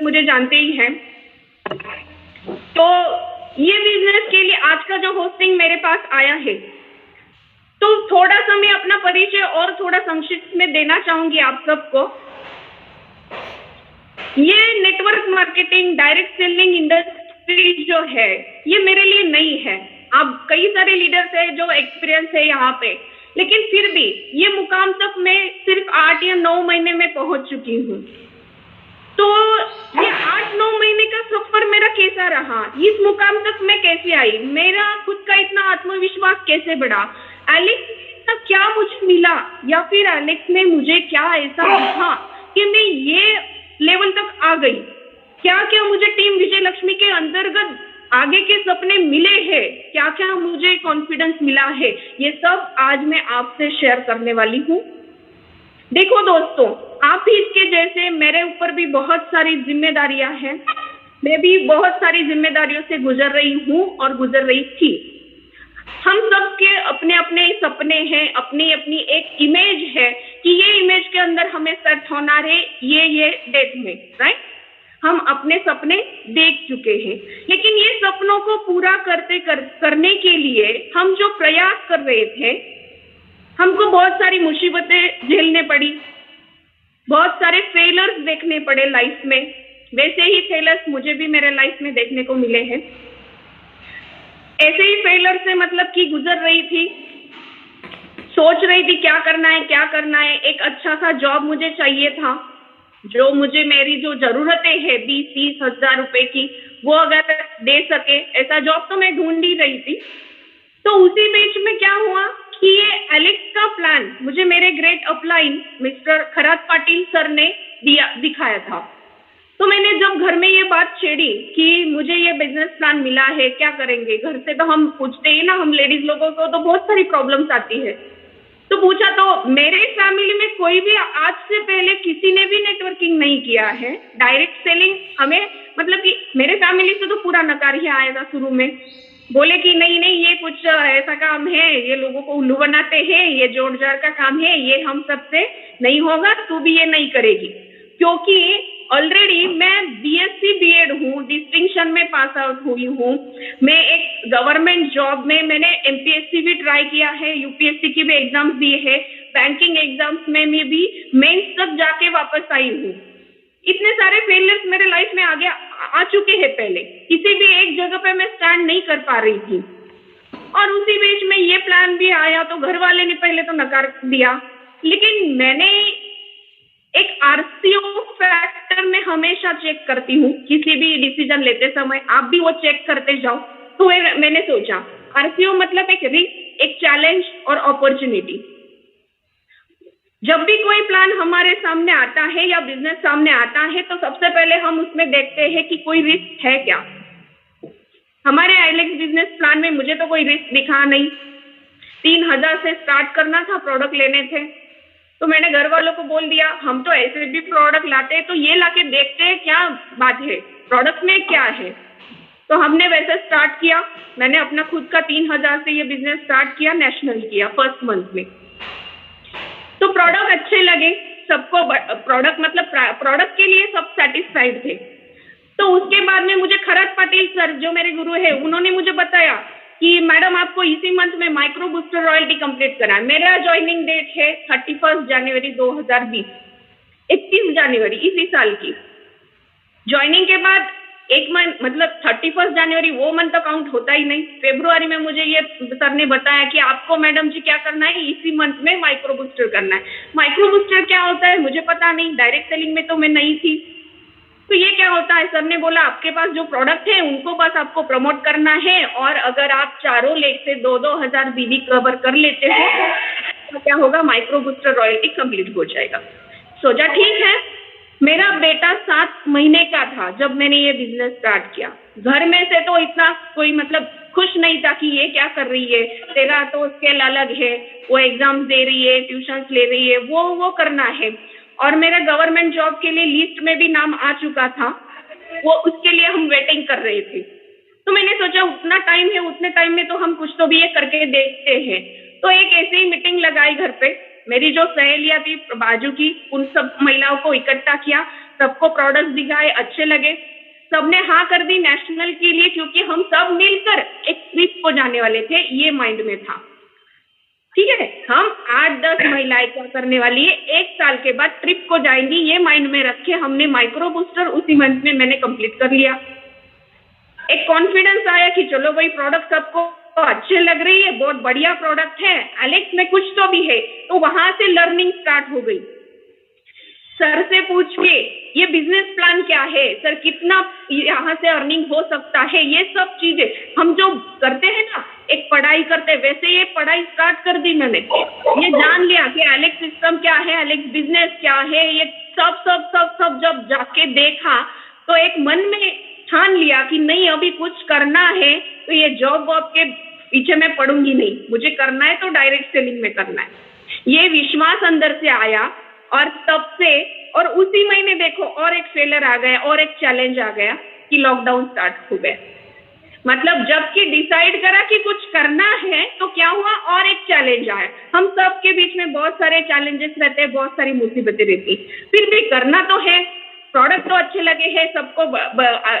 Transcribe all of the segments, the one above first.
मुझे जानते ही हैं। तो ये बिजनेस के लिए आज का जो होस्टिंग मेरे पास आया है, तो थोड़ा सा मैं अपना परिचय और थोड़ा संक्षिप्त में देना चाहूंगी आप सबको। ये network marketing, direct selling industry जो है, ये मेरे लिए नई है। अब कई सारे लीडर्स है जो एक्सपीरियंस है यहाँ पे, लेकिन फिर भी ये मुकाम तक मैं सिर्फ 8 या 9 महीने में पहुंच चुकी हूँ। तो ये 8-9 महीने का सफर मेरा कैसा रहा, इस मुकाम तक मैं कैसे आई, मेरा खुद का इतना आत्मविश्वास कैसे बढ़ा, एलेक्स का क्या मुझे मिला, या फिर एलेक्स ने मुझे क्या ऐसा दिखा कि मैं ये लेवल तक आ गई, क्या क्या मुझे टीम विजय लक्ष्मी के अंतर्गत आगे के सपने मिले हैं, क्या क्या मुझे कॉन्फिडेंस मिला है, ये सब आज मैं आपसे शेयर करने वाली हूँ। देखो दोस्तों, आप भी इसके जैसे मेरे ऊपर भी बहुत सारी जिम्मेदारियां हैं। मैं भी बहुत सारी जिम्मेदारियों से गुजर रही हूँ और गुजर रही थी। हम सबके अपने अपने सपने हैं, अपनी अपनी एक इमेज है कि ये इमेज के अंदर हमें सेट होना है ये डेट में, राइट। हम अपने सपने देख चुके हैं, लेकिन ये सपनों को पूरा करने के लिए हम जो प्रयास कर रहे थे, हमको बहुत सारी मुसीबतें झेलने पड़ी, बहुत सारे फेलर्स देखने पड़े लाइफ में। वैसे ही फेलर्स मुझे भी मेरे लाइफ में देखने को मिले हैं। ऐसे ही फेलर से मतलब कि गुजर रही थी, सोच रही थी क्या करना है। एक अच्छा सा जॉब मुझे चाहिए था, जो मुझे मेरी जो जरूरतें हैं 20-30 हजार रुपए की, वो अगर दे सके, ऐसा जॉब तो मैं ढूंढ ही रही थी। तो उसी बीच में क्या हुआ कि ये एलेक्स का प्लान मुझे मेरे great upline mister Kharat Patil sir ने दिखाया था। तो मैंने जब घर में ये बात छेड़ी कि मुझे ये बिजनेस प्लान मिला है, क्या करेंगे, घर से तो हम पूछते ही ना, हम लेडीज लोगों को तो बहुत सारी प्रॉब्लम्स आती है। तो पूछा, तो मेरे फैमिली में कोई भी आज से पहले किसी ने भी नेटवर्किंग नहीं किया है, डायरेक्ट सेलिंग हमें मतलब कि मेरे फैमिली से तो पूरा नकार ही आएगा शुरू में। बोले कि नहीं ये कुछ ऐसा काम है, ये लोगों को उल्लू बनाते हैं, ये जोड़ जाड़ का काम है, ये हम सबसे नहीं होगा, तू भी ये नहीं करेगी। क्योंकि ऑलरेडी मैं बीएससी बीएड हूँ, डिस्टिंक्शन में पास आउट हुई हूँ। मैं एक गवर्नमेंट जॉब में मैंने एमपीएससी भी ट्राई किया है, यूपीएससी की भी एग्जाम्स दिए है, बैंकिंग एग्जाम्स में मैं भी मेंस तक जाके वापस आई हूँ। इतने सारे फेलियर्स मेरे लाइफ में आगे आ चुके हैं। पहले किसी भी एक जगह पे मैं स्टैंड नहीं कर पा रही थी, और उसी बीच में ये प्लान भी आया, तो घर वाले ने पहले तो नकार दिया। लेकिन मैंने एक आरसीओ फैक्टर में हमेशा चेक करती हूँ, किसी भी डिसीजन लेते समय आप भी वो चेक करते जाओ। तो मैंने सोचा आरसीओ मतलब एक रिस्क, एक चैलेंज और अपॉर्चुनिटी। जब भी कोई प्लान हमारे सामने आता है या बिजनेस सामने आता है, तो सबसे पहले हम उसमें देखते हैं कि कोई रिस्क है क्या। हमारे एलेक्स बिजनेस प्लान में मुझे तो कोई रिस्क दिखा नहीं। 3000 से स्टार्ट करना था, प्रोडक्ट लेने थे। तो मैंने घर वालों को बोल दिया, हम तो ऐसे भी प्रोडक्ट लाते हैं, तो ये लाके देखते हैं क्या बात है, प्रोडक्ट में क्या है। तो हमने वैसे स्टार्ट किया। मैंने अपना खुद का 3000 से ये बिजनेस स्टार्ट किया, नेशनल किया फर्स्ट मंथ में। तो प्रोडक्ट अच्छे लगे सबको, प्रोडक्ट मतलब प्रोडक्ट के लिए सब सेटिस्फाइड थे। तो उसके बाद में मुझे खरात पाटिल सर जो मेरे गुरु है, उन्होंने मुझे बताया कि मैडम आपको इसी मंथ में माइक्रो बूस्टर रॉयल्टी कंप्लीट करना है। मेरा ज्वाइनिंग डेट है 31 जनवरी 2020, 31 जनवरी इसी साल की। ज्वाइनिंग के बाद एक मंथ मतलब 31 जनवरी वो मंथ तो काउंट होता ही नहीं। फेब्रुआरी में मुझे ये सर ने बताया कि आपको मैडम जी क्या करना है, इसी मंथ में माइक्रो बूस्टर करना है। माइक्रो बूस्टर क्या होता है मुझे पता नहीं, डायरेक्ट सेलिंग में तो मैं नहीं थी। तो ये क्या होता है, सर ने बोला आपके पास जो प्रोडक्ट है उनको बस आपको प्रमोट करना है, और अगर आप चारों लेग से 2-2 हजार बीवी कवर कर लेते हो तो क्या होगा, माइक्रो बूस्टर रॉयल्टी कंप्लीट हो जाएगा। सोचा ठीक है। मेरा बेटा 7 महीने का था जब मैंने ये बिजनेस स्टार्ट किया। घर में से तो इतना कोई मतलब खुश नहीं था कि ये क्या कर रही है, तेरा तो स्केल अलग है, वो एग्जाम दे रही है, ट्यूशंस ले रही है, वो करना है। और मेरा गवर्नमेंट जॉब के लिए लिस्ट में भी नाम आ चुका था, वो उसके लिए हम वेटिंग कर रहे थे। तो मैंने सोचा उतना टाइम है, उतने टाइम में तो हम कुछ तो भी ये करके देखते हैं। तो एक ऐसे ही मीटिंग लगाई घर पे, मेरी जो सहेलियां थी बाजू की, उन सब महिलाओं को इकट्ठा किया। सबको प्रोडक्ट दिखाए, अच्छे लगे, सबने हाँ कर दी नेशनल के लिए, क्योंकि हम सब मिलकर एक ट्रिप को जाने वाले थे, ये माइंड में था। ठीक है, हम 8-10 महिलाएं क्या करने वाली है, 1 साल के बाद ट्रिप को जाएंगी, ये माइंड में रखे हमने माइक्रो बूस्टर उसी मंथ में मैंने कंप्लीट कर लिया। एक कॉन्फिडेंस आया कि चलो भाई प्रोडक्ट सबको तो अच्छे लग रही है, बहुत बढ़िया प्रोडक्ट है, एलेक्स में कुछ तो भी है। तो वहां से लर्निंग स्टार्ट हो गई। सर से पूछ के ये बिजनेस प्लान क्या है सर, कितना यहाँ से अर्निंग हो सकता है, ये सब चीजें हम जो करते हैं ना, एक पढ़ाई करते हैं, वैसे ये पढ़ाई स्टार्ट कर दी मैंने। ये जान लिया कि एलेक्स सिस्टम क्या है, एलेक्स बिजनेस क्या है, ये सब सब सब सब जब जाके देखा तो एक मन में ठान लिया कि नहीं अभी कुछ करना है, तो ये जॉब वॉब के पीछे मैं पढ़ूंगी नहीं, मुझे करना है तो डायरेक्ट सेलिंग में करना है। ये विश्वास अंदर से आया और तब से, और उसी महीने देखो और एक फेलर आ गया और एक चैलेंज आ गया कि लॉकडाउन स्टार्ट हो गया। मतलब जबकि डिसाइड करा कि कुछ करना है तो क्या हुआ, और एक चैलेंज आया। हम सब के बीच में बहुत सारे चैलेंजेस रहते हैं, बहुत सारी मुसीबतें रहती, फिर भी करना तो है। प्रोडक्ट तो अच्छे लगे हैं सबको,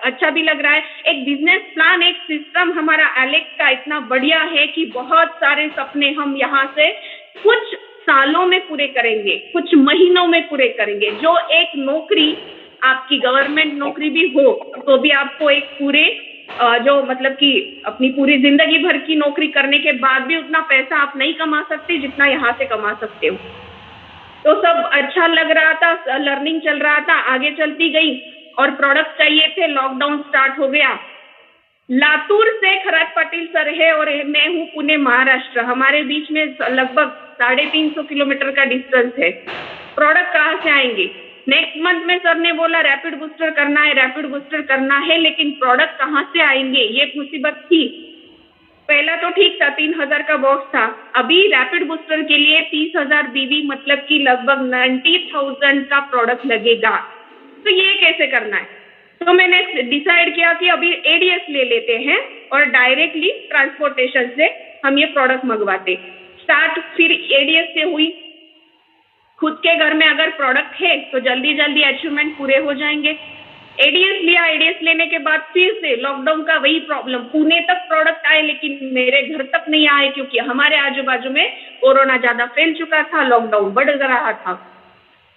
अच्छा भी लग रहा है। एक बिजनेस प्लान, एक सिस्टम हमारा एलेक्स का इतना बढ़िया है कि बहुत सारे सपने हम यहाँ से कुछ सालों में पूरे करेंगे, कुछ महीनों में पूरे करेंगे। जो एक नौकरी, आपकी गवर्नमेंट नौकरी भी हो तो भी आपको एक पूरे जो मतलब कि अपनी पूरी जिंदगी भर की नौकरी करने के बाद भी उतना पैसा आप नहीं कमा सकते जितना यहाँ से कमा सकते हो। तो सब अच्छा लग रहा था, लर्निंग चल रहा था, आगे चलती गई और प्रोडक्ट चाहिए थे। लॉकडाउन स्टार्ट हो गया। लातूर से खरात पाटिल सर है और मैं हूँ पुणे महाराष्ट्र, हमारे बीच में लगभग 350 किलोमीटर का डिस्टेंस है। प्रोडक्ट कहाँ से आएंगे? नेक्स्ट मंथ में सर ने बोला रैपिड बूस्टर करना है, रैपिड बूस्टर करना है, लेकिन प्रोडक्ट कहाँ से आएंगे ये मुसीबत थी। पहला तो ठीक था, 3000 का बॉक्स था। अभी रैपिड बूस्टर के लिए 30,000 बीबी मतलब कि लगभग 90,000 का प्रोडक्ट लगेगा। तो ये कैसे करना है? तो मैंने डिसाइड किया कि अभी एडीएस ले लेते हैं और डायरेक्टली ट्रांसपोर्टेशन से हम ये प्रोडक्ट मंगवाते। स्टार्ट फिर एडीएस से हुई। खुद के घर में अगर प्रोडक्ट है तो जल्दी जल्दी अचीवमेंट पूरे हो जाएंगे। एडीएस लिया, एडीएस लेने के बाद फिर से लॉकडाउन का वही प्रॉब्लम, पुणे तक प्रोडक्ट आए लेकिन मेरे घर तक नहीं आए, क्योंकि हमारे आजू बाजू में कोरोना ज्यादा फैल चुका था, लॉकडाउन बढ़ रहा था।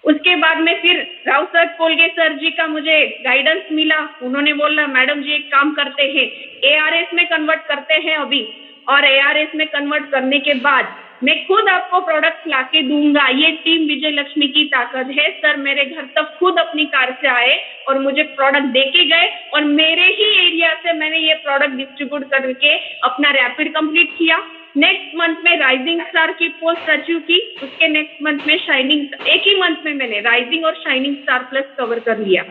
उसके बाद में फिर राव सर कोलगे सर जी का मुझे गाइडेंस मिला। उन्होंने बोला मैडम जी एक काम करते हैं, एआरएस में कन्वर्ट करते हैं अभी, और एआरएस में कन्वर्ट करने के बाद मैं खुद आपको प्रोडक्ट लाके दूंगा। ये टीम विजय लक्ष्मी की ताकत है। सर मेरे घर तक खुद अपनी कार से आए और मुझे प्रोडक्ट देके गए और मेरे ही एरिया से मैंने ये प्रोडक्ट डिस्ट्रीब्यूट करके अपना रैपिड कंप्लीट किया। नेक्स्ट मंथ में राइजिंग स्टार की पोस्ट अचीव की, उसके नेक्स्ट मंथ में शाइनिंग, एक ही मंथ में मैंने राइजिंग और शाइनिंग स्टार प्लस कवर कर लिया।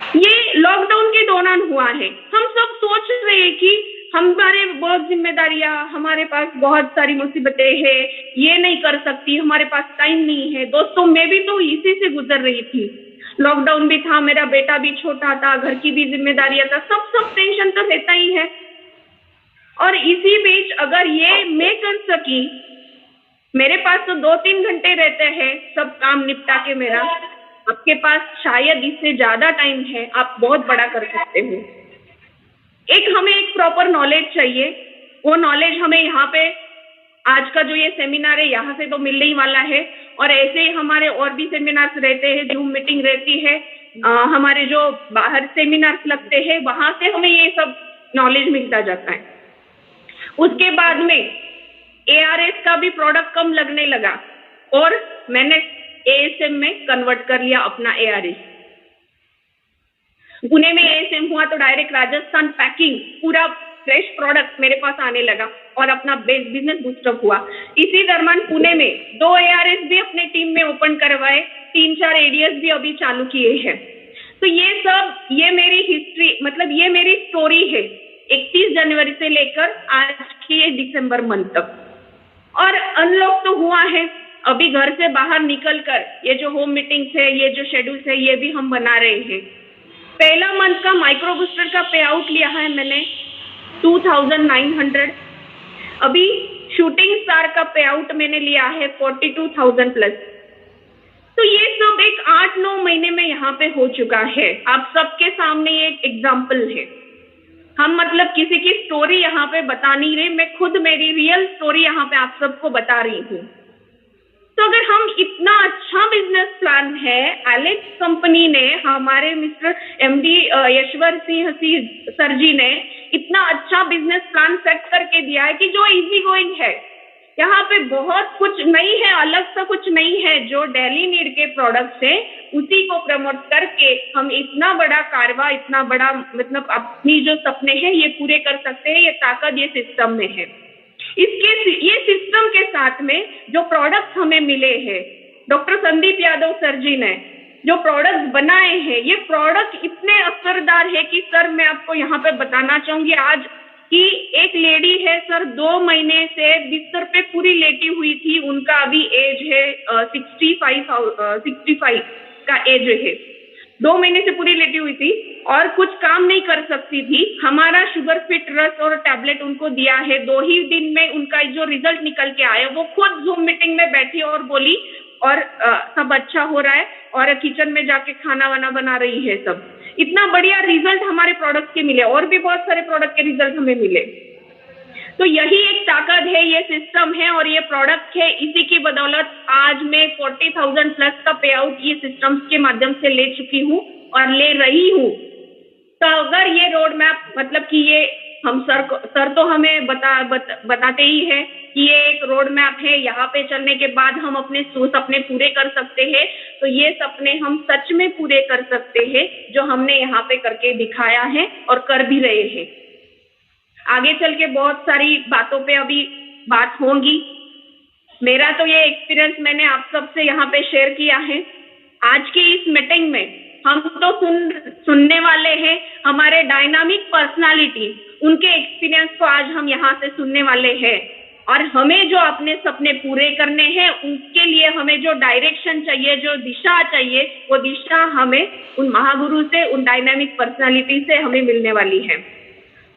ये लॉकडाउन के दौरान हुआ है। हम सब सोच रहे हैं कि हमारे बहुत जिम्मेदारियां, हमारे पास बहुत सारी मुसीबतें हैं, ये नहीं कर सकती, हमारे पास टाइम नहीं है। दोस्तों मैं भी तो इसी से गुजर रही थी। लॉकडाउन भी था, मेरा बेटा भी छोटा था, घर की भी जिम्मेदारियां था, सब टेंशन तो रहता ही है। और इसी बीच अगर ये मैं कर सकी, मेरे पास तो 2-3 घंटे रहते हैं सब काम निपटा के मेरा, आपके पास शायद इससे ज्यादा टाइम है, आप बहुत बड़ा कर सकते हो। हमें एक प्रॉपर नॉलेज चाहिए। वो नॉलेज हमें यहाँ पे आज का जो ये सेमिनार है यहाँ से तो मिलने ही वाला है, और ऐसे ही हमारे और भी सेमिनार्स रहते हैं, जूम मीटिंग रहती है, हमारे जो बाहर सेमिनार्स लगते हैं वहां से हमें ये सब नॉलेज मिलता जाता है। उसके बाद में एआरएस का भी प्रोडक्ट कम लगने लगा और मैंने एएसएम में कन्वर्ट कर लिया अपना एआरएस। पुणे में एएसएम हुआ तो डायरेक्ट राजस्थान पैकिंग पूरा फ्रेश प्रोडक्ट मेरे पास आने लगा और अपना बिजनेस बूस्टअप हुआ। इसी दरम्यान पुणे में 2 एआरएस भी अपने टीम में ओपन करवाए, 3-4 एडीएस भी अभी चालू किए हैं। तो ये सब, ये मेरी हिस्ट्री, मतलब ये मेरी स्टोरी है 31 जनवरी से लेकर आज की दिसंबर मंथ तक। और अनलॉक तो हुआ है, अभी घर से बाहर निकलकर ये जो होम मीटिंग्स है, ये जो शेड्यूल्स है, ये भी हम बना रहे हैं। पहला मंथ का माइक्रो बूस्टर का पे आउट लिया है मैंने 2900। अभी शूटिंग स्टार का पे आउट मैंने लिया है 42,000 प्लस। तो ये सब एक 8-9 महीने में यहाँ पे हो चुका है। आप सबके सामने एक एग्जाम्पल है। हम मतलब किसी की स्टोरी यहाँ पे बता नहीं रहे, मैं खुद मेरी रियल स्टोरी यहाँ पे आप सबको बता रही हूँ। तो अगर हम इतना अच्छा बिजनेस प्लान है, एलेक्स कंपनी ने, हमारे मिस्टर एमडी यशवर सिंह सर जी ने इतना अच्छा बिजनेस प्लान सेट करके दिया है कि जो इजी गोइंग है। यहाँ पे बहुत कुछ नहीं है, अलग सा कुछ नहीं है। जो डेली नीड के प्रोडक्ट्स है उसी को प्रमोट करके हम इतना बड़ा कारवा, इतना बड़ा मतलब अपनी जो सपने हैं ये पूरे कर सकते हैं। ये ताकत ये सिस्टम में है। ये सिस्टम के साथ में जो प्रोडक्ट्स हमें मिले हैं, डॉक्टर संदीप यादव सर जी ने जो प्रोडक्ट्स बनाए हैं, ये प्रोडक्ट इतने असरदार है कि सर मैं आपको यहाँ पे बताना चाहूंगी आज कि एक लेडी है सर, 2 महीने से बिस्तर पे पूरी लेटी हुई थी। उनका अभी एज है 65 का एज है। 2 महीने से पूरी लेटी हुई थी और कुछ काम नहीं कर सकती थी। हमारा शुगर फिट रस और टैबलेट उनको दिया है। 2 ही दिन में उनका जो रिजल्ट निकल के आया, वो खुद जूम मीटिंग में बैठी और बोली और सब अच्छा हो रहा है और किचन में जाके खाना वाना बना रही है। सब इतना बढ़िया रिजल्ट हमारे प्रोडक्ट के मिले और भी बहुत सारे प्रोडक्ट के रिजल्ट हमें मिले। तो यही एक ताकत है, ये सिस्टम है और ये प्रोडक्ट है। इसी की बदौलत आज मैं 40,000 प्लस का पे आउट ये सिस्टम्स के माध्यम से ले चुकी हूँ और ले रही हूँ। तो अगर ये रोड मैप मतलब कि ये हम सर तो हमें बताते ही है कि ये एक रोड मैप है, यहाँ पे चलने के बाद हम अपने सपने पूरे कर सकते हैं। तो ये सपने हम सच में पूरे कर सकते हैं जो हमने यहाँ पे करके दिखाया है और कर भी रहे हैं। आगे चल के बहुत सारी बातों पे अभी बात होगी। मेरा तो ये एक्सपीरियंस मैंने आप सबसे यहाँ पे शेयर किया है। आज की इस मीटिंग में हम तो सुनने वाले हैं हमारे डायनामिक पर्सनालिटी, उनके एक्सपीरियंस को आज हम यहाँ से सुनने वाले हैं। और हमें जो अपने सपने पूरे करने हैं उसके लिए हमें जो डायरेक्शन चाहिए, जो दिशा चाहिए, वो दिशा हमें उन महागुरु से, उन डायनामिक पर्सनालिटी से हमें मिलने वाली है।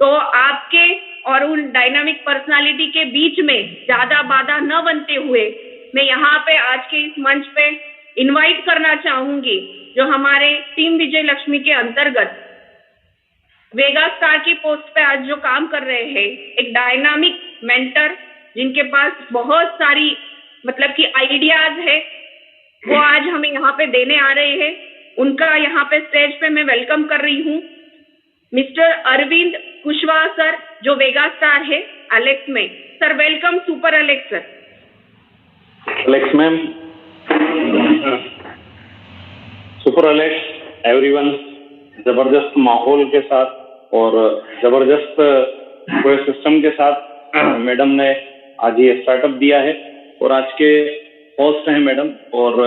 तो आपके और उन डायनामिक पर्सनालिटी के बीच में ज्यादा बाधा न बनते हुए मैं यहाँ पे आज के इस मंच पे इनवाइट करना चाहूंगी जो हमारे टीम विजय लक्ष्मी के अंतर्गत वेगा स्टार की पोस्ट पे आज जो काम कर रहे हैं, एक डायनामिक मेंटर जिनके पास बहुत सारी मतलब कि आइडियाज है, वो आज हमें यहाँ पे देने आ रहे हैं। उनका यहाँ पे स्टेज पे मैं वेलकम कर रही हूँ मिस्टर अरविंद कुशवाहा सर, जो वेगा स्टार है एलेक्स में। Sir welcome, super Alex sir. Alex ma'am, super Alex everyone, जबरदस्त माहौल के साथ और जबरदस्त पूरे सिस्टम के साथ मैडम ने आज ये स्टार्टअप दिया है और आज के होस्ट हैं मैडम और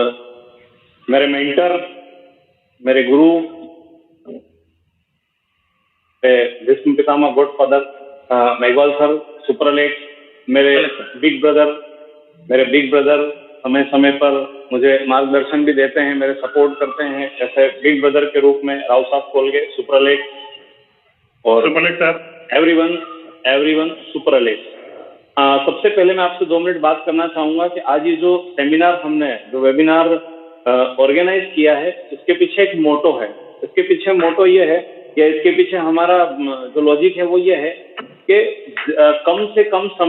मेरे मेंटर, मेरे गुरु, Bhishma Pitamah godfather Meghwal sir, super Alex, मेरे बिग ब्रदर समय समय पर मुझे मार्गदर्शन भी देते हैं, मेरे सपोर्ट करते हैं, जैसे बिग ब्रदर के रूप में राव साहब कोलगे, सुपर एलेक्स और super Alex sir, everyone super Alex. सबसे पहले मैं आपसे 2 मिनट बात करना चाहूंगा कि आज ये जो सेमिनार हमने जो वेबिनार ऑर्गेनाइज किया है, इसके पीछे एक मोटो है। इसके पीछे मोटो ये है कि इसके पीछे हमारा जो लॉजिक है वो ये है कि कम से कम